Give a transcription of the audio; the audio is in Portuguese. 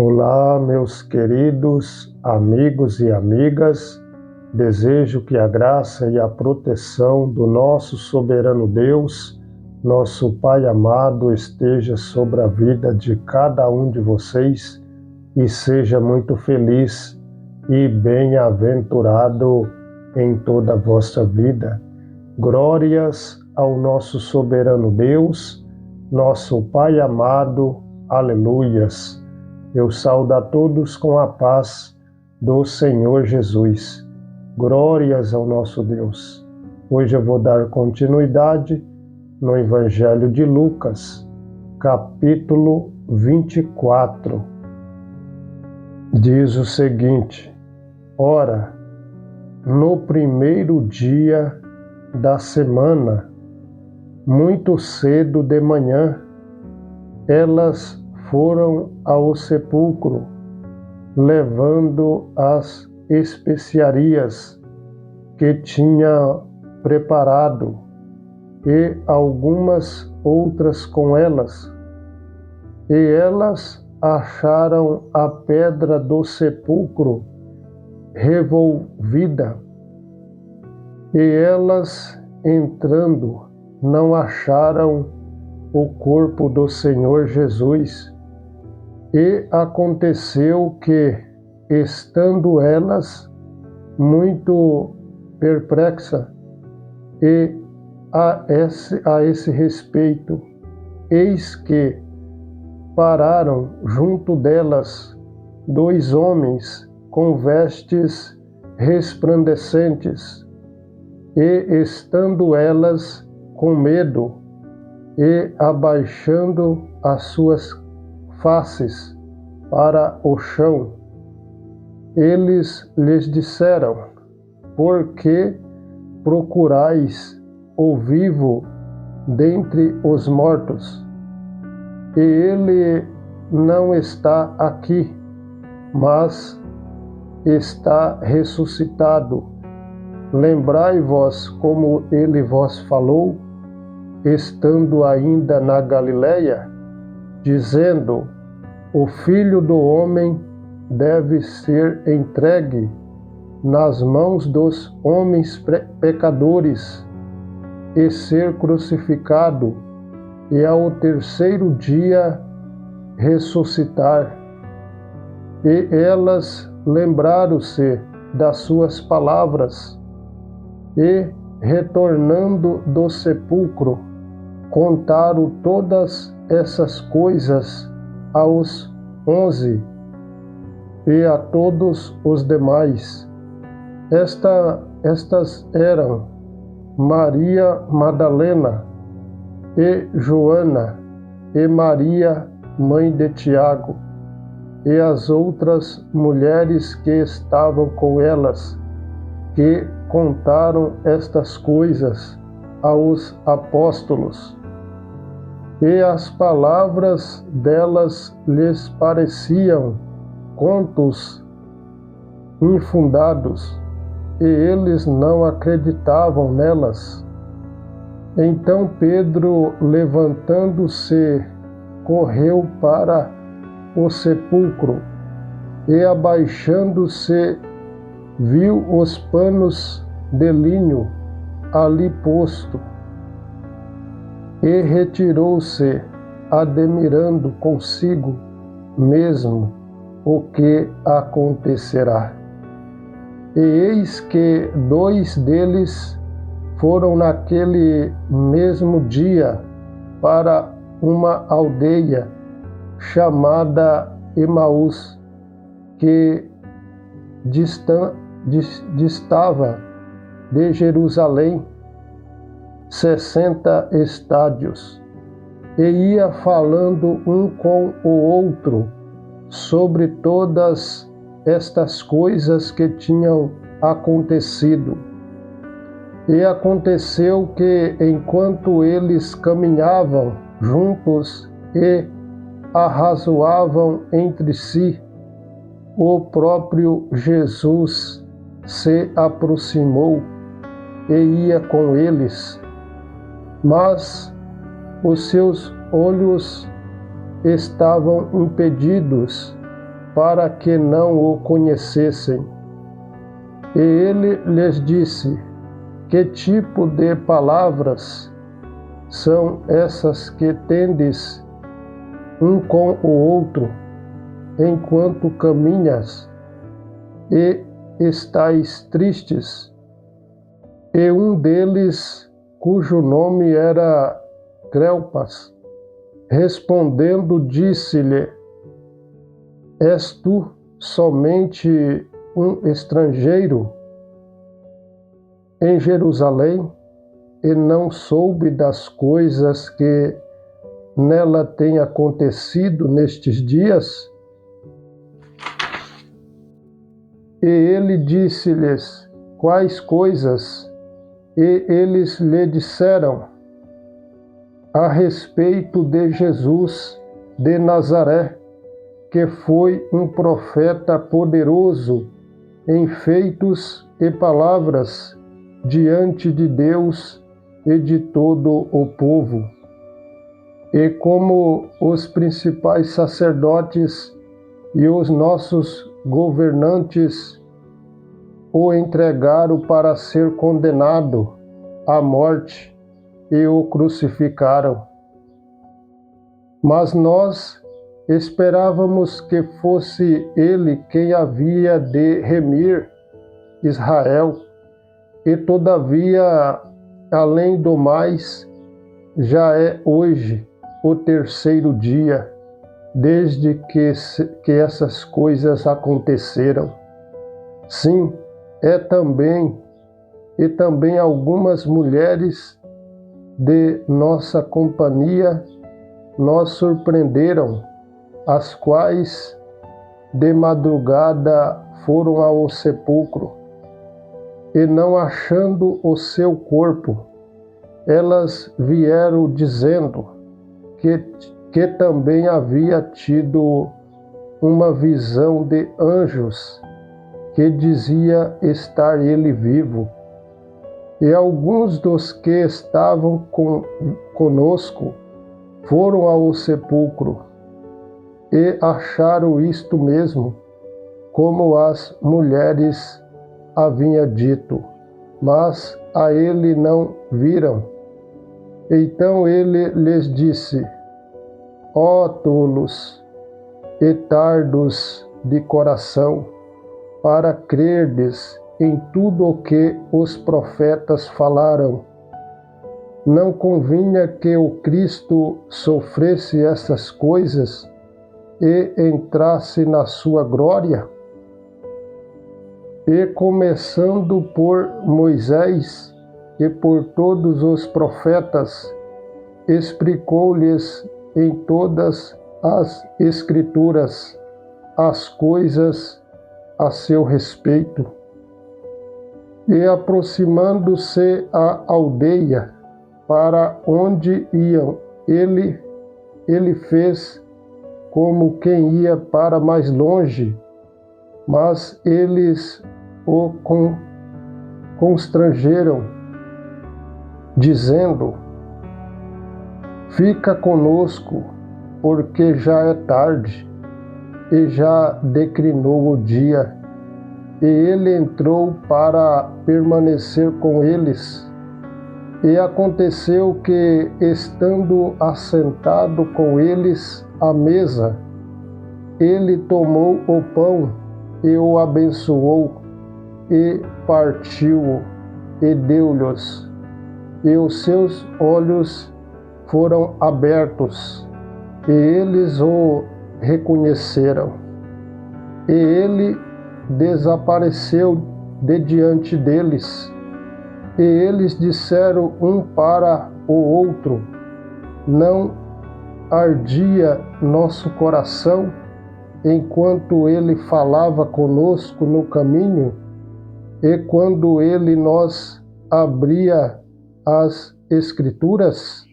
Olá, meus queridos amigos e amigas. Desejo que a graça e a proteção do nosso soberano Deus, nosso Pai amado, esteja sobre a vida de cada um de vocês e seja muito feliz e bem-aventurado em toda a vossa vida. Glórias ao nosso soberano Deus, nosso Pai amado. Aleluias. Eu saúdo a todos com a paz do Senhor Jesus. Glórias ao nosso Deus. Hoje eu vou dar continuidade no Evangelho de Lucas, capítulo 24. Diz o seguinte: Ora, no primeiro dia da semana, muito cedo de manhã, elas foram ao sepulcro, levando as especiarias que tinha preparado e algumas outras com elas. E elas acharam a pedra do sepulcro revolvida. E elas, entrando, não acharam o corpo do Senhor Jesus. E aconteceu que, estando elas muito perplexas, e a esse respeito, eis que pararam junto delas 2 homens com vestes resplandecentes, e estando elas com medo, e abaixando as suas faces para o chão, eles lhes disseram: Por que procurais o vivo dentre os mortos? E ele não está aqui, mas está ressuscitado. Lembrai-vos como ele vos falou, estando ainda na Galileia, dizendo: O Filho do Homem deve ser entregue nas mãos dos homens pecadores e ser crucificado, e ao terceiro dia ressuscitar. E elas lembraram-se das suas palavras, e, retornando do sepulcro, contaram todas essas coisas aos 11 e a todos os demais. Estas eram Maria Madalena e Joana e Maria, mãe de Tiago, e as outras mulheres que estavam com elas, que contaram estas coisas aos apóstolos. E as palavras delas lhes pareciam contos infundados, e eles não acreditavam nelas. Então Pedro, levantando-se, correu para o sepulcro, e abaixando-se, viu os panos de linho ali posto, e retirou-se, admirando consigo mesmo o que acontecerá. E eis que 2 deles foram naquele mesmo dia para uma aldeia chamada Emaús, que distava de Jerusalém 60 estádios, e ia falando um com o outro sobre todas estas coisas que tinham acontecido. E aconteceu que, enquanto eles caminhavam juntos e arrazoavam entre si, o próprio Jesus se aproximou e ia com eles, mas os seus olhos estavam impedidos para que não o conhecessem. E ele lhes disse: que tipo de palavras são essas que tendes um com o outro, enquanto caminhas e estáis tristes? E um deles, cujo nome era Cleopas, respondendo, disse-lhe: és tu somente um estrangeiro em Jerusalém, e não soube das coisas que nela têm acontecido nestes dias? E ele disse-lhes: quais coisas? E eles lhe disseram: a respeito de Jesus de Nazaré, que foi um profeta poderoso em feitos e palavras diante de Deus e de todo o povo. E como os principais sacerdotes e os nossos governantes o entregaram para ser condenado à morte e o crucificaram. Mas nós esperávamos que fosse ele quem havia de remir Israel. E todavia, além do mais, já é hoje o terceiro dia desde que essas coisas aconteceram. Sim, e também algumas mulheres de nossa companhia nos surpreenderam, as quais de madrugada foram ao sepulcro, e não achando o seu corpo, elas vieram dizendo que também havia tido uma visão de anjos que dizia estar ele vivo. E alguns dos que estavam conosco foram ao sepulcro e acharam isto mesmo, como as mulheres havia dito, mas a ele não viram. Então ele lhes disse: ó tolos e tardos de coração, para crerdes em tudo o que os profetas falaram. Não convinha que o Cristo sofresse essas coisas e entrasse na sua glória? E começando por Moisés e por todos os profetas, explicou-lhes em todas as Escrituras as coisas a seu respeito. E aproximando-se à aldeia para onde iam, ele fez como quem ia para mais longe, mas eles o constrangeram, dizendo: fica conosco, porque já é tarde e já declinou o dia. E ele entrou para permanecer com eles. E aconteceu que, estando assentado com eles à mesa, ele tomou o pão e o abençoou, e partiu-o, e deu-lhes. E os seus olhos foram abertos, e eles o reconheceram. E ele desapareceu de diante deles. E eles disseram um para o outro: não ardia nosso coração enquanto ele falava conosco no caminho, e quando ele nos abria as Escrituras?